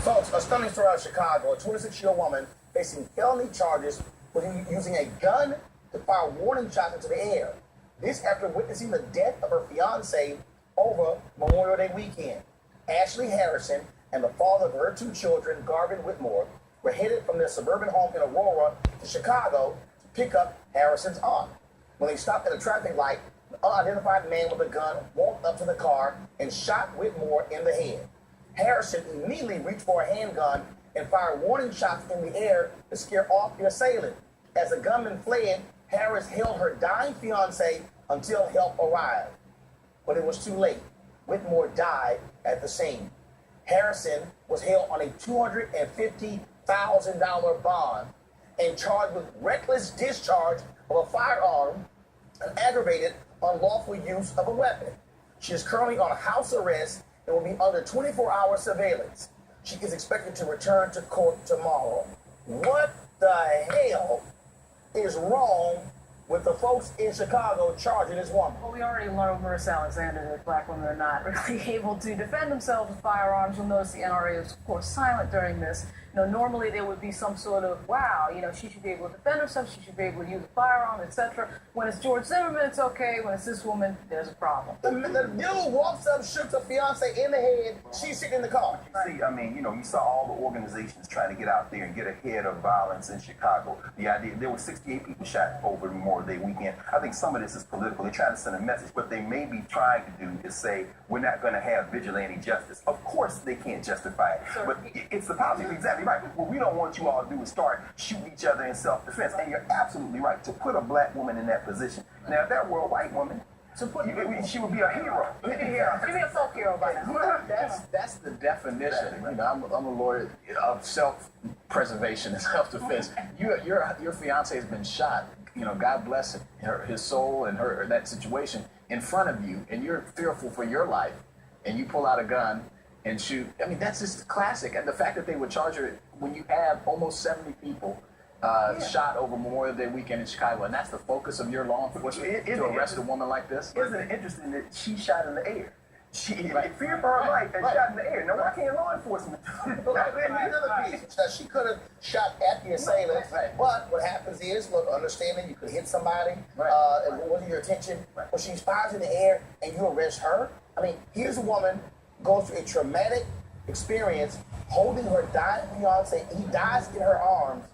Folks, a stunning story out of Chicago. A 26-year-old woman facing felony charges for using a gun to fire warning shots into the air. This after witnessing the death of her fiance over Memorial Day weekend. Ashley Harrison and the father of her two children, Garvin Whitmore, were headed from their suburban home in Aurora to Chicago to pick up Harrison's aunt. When they stopped at a traffic light, an unidentified man with a gun walked up to the car and shot Whitmore in the head. Harrison immediately reached for a handgun and fired warning shots in the air to scare off the assailant. As the gunman fled, Harris held her dying fiancé until help arrived. But it was too late. Whitmore died at the scene. Harrison was held on a $250,000 bond and charged with reckless discharge of a firearm and aggravated unlawful use of a weapon. She is currently on house arrest and will be under 24-hour surveillance. She is expected to return to court tomorrow. What the hell is wrong with the folks in Chicago charging this woman? Well, we already learned, Marissa Alexander, that black women are not really able to defend themselves with firearms. You'll notice the NRA is, of course, silent during this. Normally there would be some sort of, wow, she should be able to defend herself, she should be able to use a firearm, etc. When it's George Zimmerman, it's okay. When it's this woman, there's a problem. The dude walks up, shoots her fiance in the head. She's sitting in the car. See, you saw all the organizations trying to get out there and get ahead of violence in Chicago. The idea, there were 68 people shot over Memorial Day weekend. I think some of this is political. They're trying to send a message. What they may be trying to do is say, we're not going to have vigilante justice. Of course they can't justify it. But it's the politics. Exactly right. What we don't want you all to do is start shooting each other in self-defense. And you're absolutely right. To put a black woman in that position. Now, if that were a white woman, she would be a hero. She'd be a folk hero by now. That's the definition. I'm a lawyer of self-preservation and self-defense. Your fiance has been shot. God bless his soul and that situation in front of you, and you're fearful for your life, and you pull out a gun and shoot. That's just classic. And the fact that they would charge her when you have almost 70 people shot over Memorial Day weekend in Chicago, and that's the focus of your law enforcement to arrest a woman like this? Isn't it interesting that she shot in the air? She feared for her life and shot in the air. Now, why can't law enforcement do it? Another piece. She could have shot at the assailant, but what happens is, understanding you could hit somebody, and it wasn't your intention, but she fires in the air and you arrest her. Here's a woman goes through a traumatic experience, holding her dying fiance. He dies in her arms,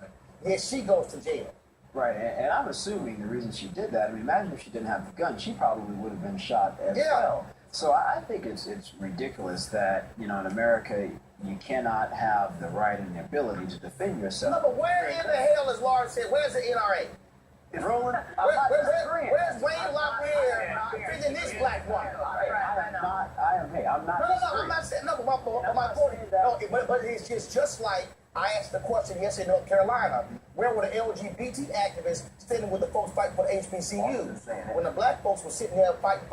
yet she goes to jail. Right, and I'm assuming the reason she did that, imagine if she didn't have the gun, she probably would have been shot as well. So I think it's ridiculous that, in America, you cannot have the right and the ability to defend yourself. No, but where in the hell, as Lawrence said, where's the NRA? It's rolling. Where's Wayne LaPierre defending this black woman? I'm not. I'm not saying, but my point, but it's just like I asked the question yesterday in North Carolina, where were the LGBT activists standing with the folks fighting for the HBCUs? When the black folks were sitting there fighting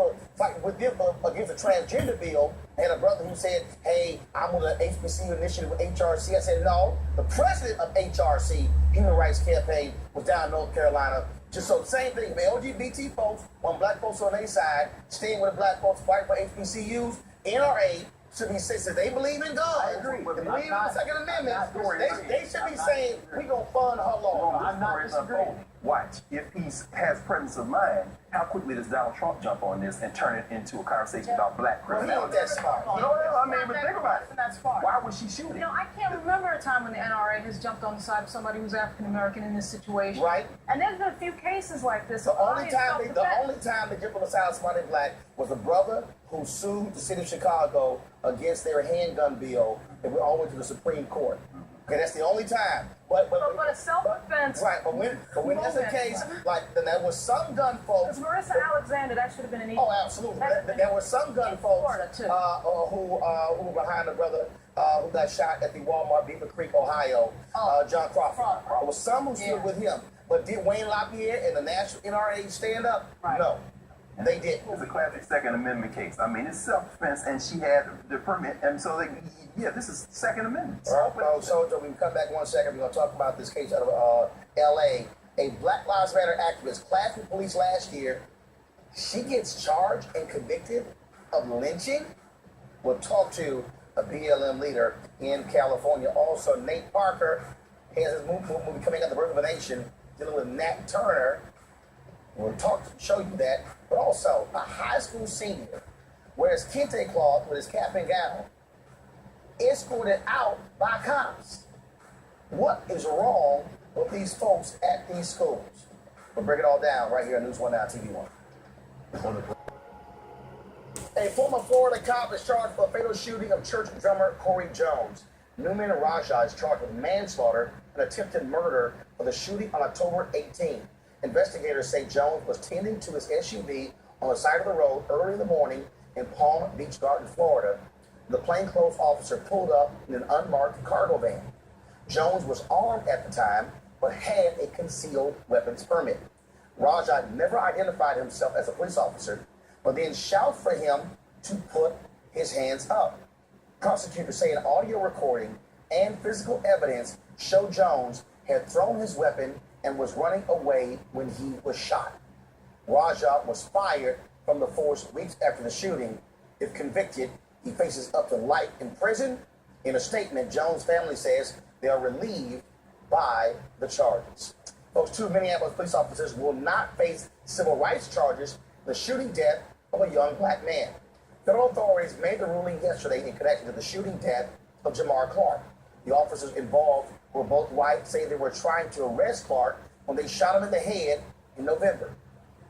with them against the transgender bill, I had a brother who said, hey, I'm with the HBCU initiative with HRC. I said, no, the president of HRC, Human Rights Campaign, was down in North Carolina. Just so the same thing, the LGBT folks, when black folks on their side, staying with the black folks fighting for HBCUs, NRA, should be saying, they believe in God. I agree. They believe in the Second Amendment. They should be saying, we're going to fund her law. I'm not disagreeing. Watch. If he has presence of mind, how quickly does Donald Trump jump on this and turn it into a conversation about black criminality? Well, he ain't that smart. But think about it. That's far. Why was she shooting? I can't remember a time when the NRA has jumped on the side of somebody who's African American in this situation. Right. And there's been a few cases like this. The only time they jumped on the side of somebody black was a brother who sued the city of Chicago against their handgun bill, and we all went to the Supreme Court. Okay, that's the only time. But a self-defense. Right, but when that's the case, then there was some gun folks. Because Marissa Alexander, that should have been an easy. Oh, absolutely. There were some gun folks who were behind the brother who got shot at the Walmart, Beaver Creek, Ohio, John Crawford. There was some who stood with him. But did Wayne LaPierre and the National NRA stand up? Right. No. They did. It's a classic Second Amendment case. It's self-defense, and she had the permit, and so this is Second Amendment. All right, so we can come back 1 second. We're going to talk about this case out of L.A. A Black Lives Matter activist clashed with police last year. She gets charged and convicted of lynching. We'll talk to a BLM leader in California. Also, Nate Parker has his movie coming out, The Birth of a Nation, dealing with Nat Turner. We'll show you that. But also, a high school senior wears kente cloth with his cap and gown, escorted out by cops. What is wrong with these folks at these schools? We'll break it all down right here on News 1 Now TV 1. A former Florida cop is charged for a fatal shooting of church drummer Corey Jones. Newman Raja is charged with manslaughter and attempted murder for the shooting on October 18. Investigators say Jones was tending to his SUV on the side of the road early in the morning in Palm Beach Garden, Florida. The plainclothes officer pulled up in an unmarked cargo van. Jones was armed at the time, but had a concealed weapons permit. Raja never identified himself as a police officer, but then shouted for him to put his hands up. Prosecutors say an audio recording and physical evidence show Jones had thrown his weapon and was running away when he was shot. Raja was fired from the force weeks after the shooting. If convicted, he faces up to life in prison. In a statement, Jones' family says they are relieved by the charges. Folks, two Minneapolis police officers will not face civil rights charges for the shooting death of a young black man. Federal authorities made the ruling yesterday in connection to the shooting death of Jamar Clark. The officers involved were both white, say they were trying to arrest Clark when they shot him in the head in November.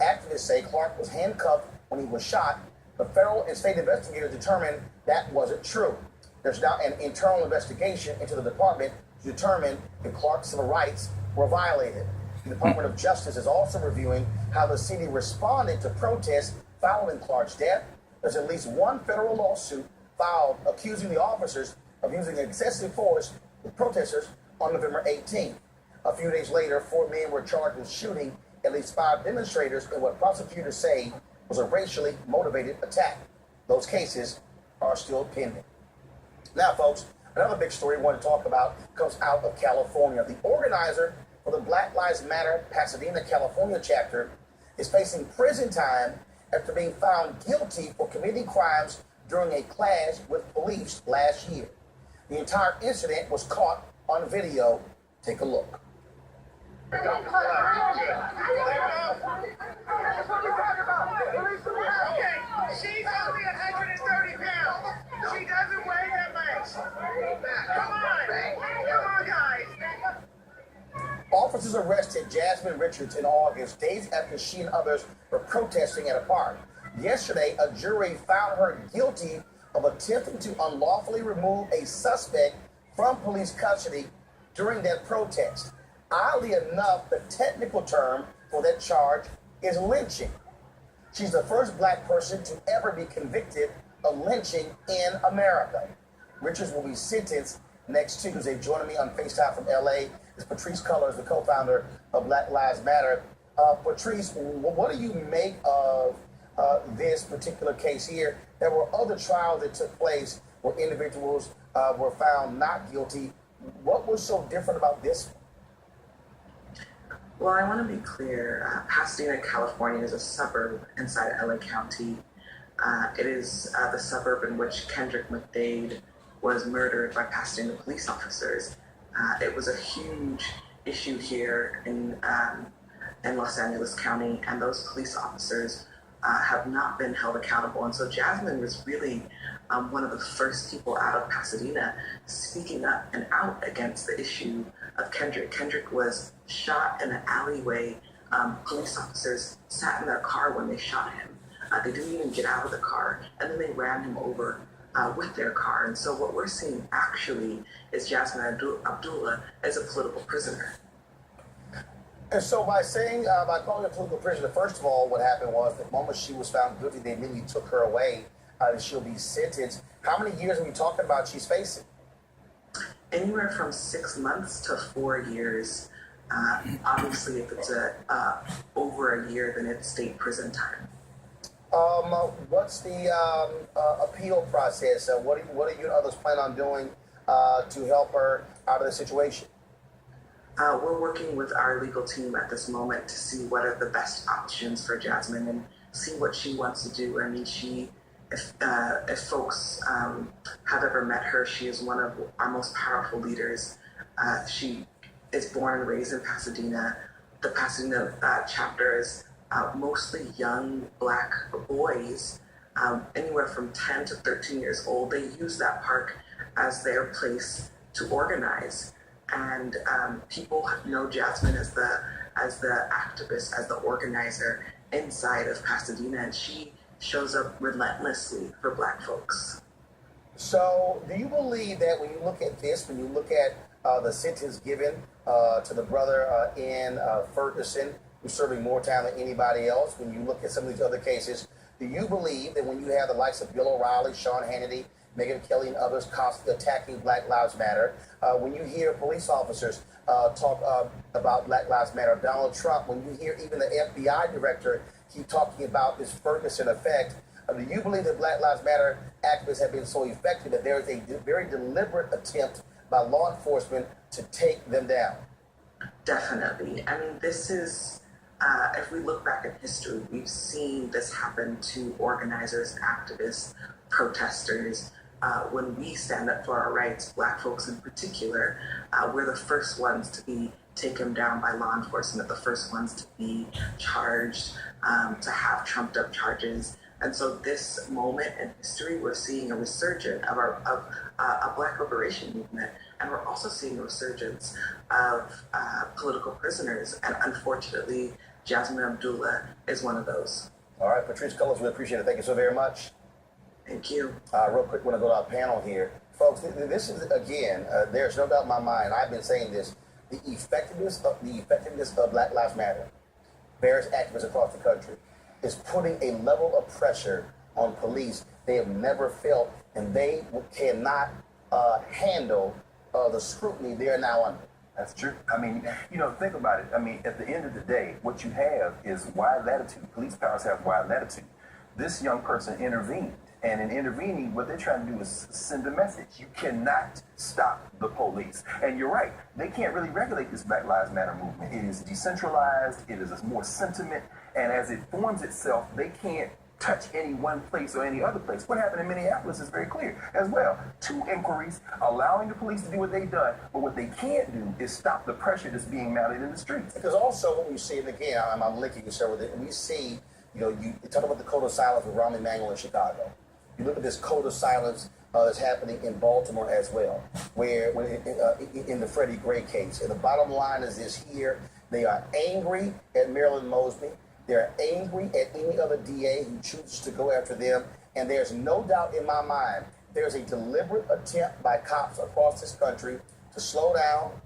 Activists say Clark was handcuffed when he was shot, but federal and state investigators determined that wasn't true. There's now an internal investigation into the department to determine if Clark's civil rights were violated. The Department of Justice is also reviewing how the city responded to protests following Clark's death. There's at least one federal lawsuit filed accusing the officers of using excessive force with protesters on November 18th. A few days later, 4 men were charged with shooting at least 5 demonstrators in what prosecutors say was a racially motivated attack. Those cases are still pending. Now, folks, another big story we want to talk about comes out of California. The organizer for the Black Lives Matter Pasadena, California chapter is facing prison time after being found guilty for committing crimes during a clash with police last year. The entire incident was caught on video. Take a look. Okay, she's only 130 pounds. She doesn't weigh that much. Come on, guys. Officers arrested Jasmine Richards in August, days after she and others were protesting at a park. Yesterday, a jury found her guilty of attempting to unlawfully remove a suspect from police custody during that protest. Oddly enough, the technical term for that charge is lynching. She's the first black person to ever be convicted of lynching in America. Richards will be sentenced next Tuesday. Joining me on FaceTime from LA is Patrisse Cullors, the co-founder of Black Lives Matter. Patrisse, what do you make of this particular case here? There were other trials that took place where individuals were found not guilty. What was so different about this one? Well, I want to be clear. Pasadena, California is a suburb inside LA County. It is the suburb in which Kendrick McDade was murdered by Pasadena police officers. It was a huge issue here in Los Angeles County, and those police officers have not been held accountable. And so Jasmine was really one of the first people out of Pasadena speaking up and out against the issue of Kendrick. Kendrick was shot in an alleyway. Police officers sat in their car when they shot him. They didn't even get out of the car, and then they ran him over with their car. And so what we're seeing actually is Jasmine Abdullah as a political prisoner. And so by calling her a political prisoner, first of all, what happened was the moment she was found guilty, they immediately took her away and she'll be sentenced. How many years are we talking about she's facing? Anywhere from 6 months to 4 years. Obviously, if it's over a year, then it's state prison time. What's the appeal process? What do you and others plan on doing to help her out of the situation? We're working with our legal team at this moment to see what are the best options for Jasmine and see what she wants to do. I mean, she if folks have ever met her, she is one of our most powerful leaders. She is born and raised in Pasadena. The Pasadena chapter is mostly young Black boys, anywhere from 10 to 13 years old. They use that park as their place to organize. And people know Jasmine as the activist, as the organizer inside of Pasadena, and she shows up relentlessly for Black folks. So, do you believe that when you look at this, when you look at the sentence given to the brother in Ferguson, who's serving more time than anybody else, when you look at some of these other cases, do you believe that when you have the likes of Bill O'Reilly, Sean Hannity, Megyn Kelly, and others constantly attacking Black Lives Matter, when you hear police officers talk about Black Lives Matter, Donald Trump, when you hear even the FBI director keep talking about this Ferguson effect, do you believe that Black Lives Matter activists have been so effective that there is a very deliberate attempt by law enforcement to take them down? Definitely. I mean, this is, if we look back in history, we've seen this happen to organizers, activists, protesters. When we stand up for our rights, Black folks in particular, we're the first ones to be taken down by law enforcement, the first ones to be charged, to have trumped up charges. And so this moment in history, we're seeing a resurgence of a Black liberation movement, and we're also seeing a resurgence of political prisoners. And unfortunately, Jasmine Abdullah is one of those. All right, Patrisse Cullors, we appreciate it. Thank you so very much. Thank you. Real quick, want to go to our panel here. Folks, this is, again, there's no doubt in my mind, I've been saying this, the effectiveness of Black Lives Matter, various activists across the country, is putting a level of pressure on police they have never felt, and they cannot handle the scrutiny they are now under. That's true. I mean, think about it. I mean, at the end of the day, what you have is wide latitude. Police powers have wide latitude. This young person intervened. And in intervening, what they're trying to do is send a message. You cannot stop the police. And you're right. They can't really regulate this Black Lives Matter movement. It is decentralized. It is more sentiment. And as it forms itself, they can't touch any one place or any other place. What happened in Minneapolis is very clear as well. 2 inquiries allowing the police to do what they've done. But what they can't do is stop the pressure that's being mounted in the streets. Because also what we see, and again, I'm linking this with it, we see, you talk about the code of silence with Rahm Emanuel in Chicago. You look at this code of silence that's happening in Baltimore as well, where in the Freddie Gray case. And the bottom line is this here: they are angry at Marilyn Mosby. They're angry at any other DA who chooses to go after them. And there's no doubt in my mind, there's a deliberate attempt by cops across this country to slow down,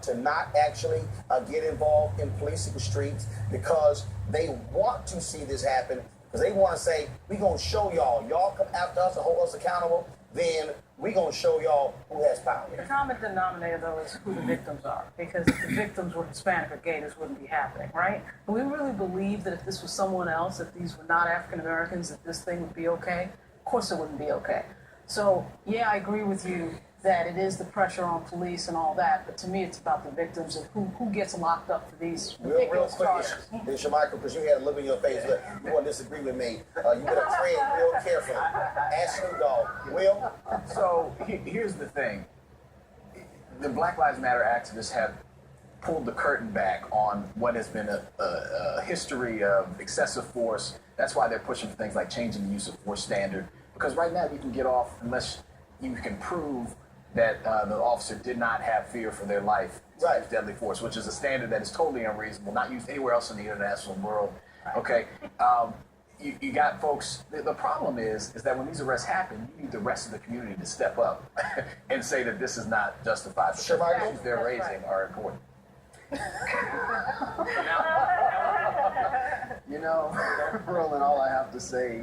to not actually get involved in policing the streets, because they want to see this happen. Because they want to say, we're going to show y'all. Y'all come after us and hold us accountable, then we're going to show y'all who has power. The common denominator, though, is who the victims are. Because if the victims were Hispanic or gay, this wouldn't be happening, right? But we really believe that if this was someone else, if these were not African Americans, that this thing would be okay. Of course it wouldn't be okay. So, yeah, I agree with you that it is the pressure on police and all that, but to me it's about the victims and who gets locked up for these ridiculous charges. Shemaiah, because you had a look in your face, look, you want to disagree with me. You better tread real carefully. Ask Snoop Dogg. Will? So here's the thing. The Black Lives Matter activists have pulled the curtain back on what has been a history of excessive force. That's why they're pushing for things like changing the use of force standard. Because right now you can get off unless you can prove that the officer did not have fear for their life to use deadly force, which is a standard that is totally unreasonable, not used anywhere else in the international world. Okay, you got folks. The problem is that when these arrests happen, you need the rest of the community to step up and say that this is not justified. The issues they're raising are important. Roland, all I have to say,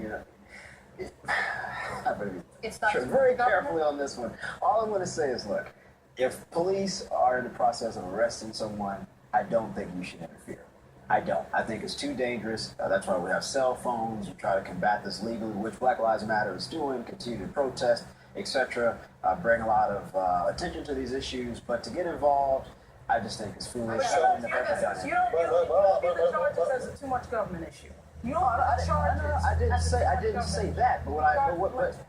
It's not very carefully on this one. All I'm going to say is, look, if police are in the process of arresting someone, I don't think you should interfere. I don't. I think it's too dangerous. That's why we have cell phones. You try to combat this legally, which Black Lives Matter is doing, continue to protest, etc., bring a lot of attention to these issues. But to get involved, I just think it's foolish. You don't view the charges as a too much government issue. You No, don't I put charges. didn't say at the say government. that.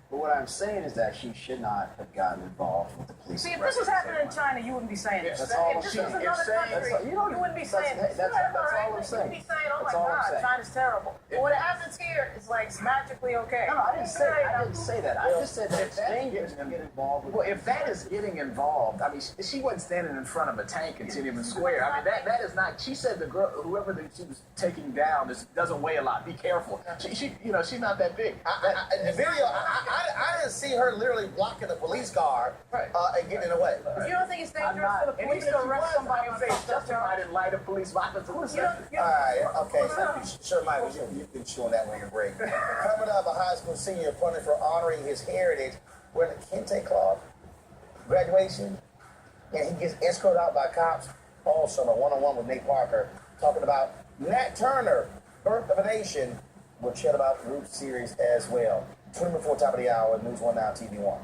But what I'm saying is that she should not have gotten involved with the police. See, if this was happening in China, you wouldn't be saying it. That's all I'm If this saying. was another country, you know, you wouldn't be saying that's- this. that's all I'm saying. You'd be saying, oh my That's all I'm God, saying. China's terrible. But when it happens here, it's like it's magically okay. No, I didn't say that. I just said that it's dangerous to get involved with. Well, if that is getting involved, I mean, she wasn't standing in front of a tank in Tiananmen Square. I mean, that is not. She said the girl, whoever she was taking down, doesn't weigh a lot. Be careful. She she's not that big. The video, I didn't see her literally blocking the police car and getting in the way. If you don't think it's dangerous not- for the And police even to if she arrest was, somebody I on would say Facebook justified in light of police violence. you don't, All right, okay, sure, Mike, you've been chewing that one your break. Coming up, a high school senior punished for honoring his heritage wearing a kente cloth, graduation, and he gets escorted out by cops. Also, a one-on-one with Nate Parker, talking about Nat Turner, Birth of a Nation. We'll chat about the Roots series as well. 20 before top of the hour, News 1 Now, TV 1.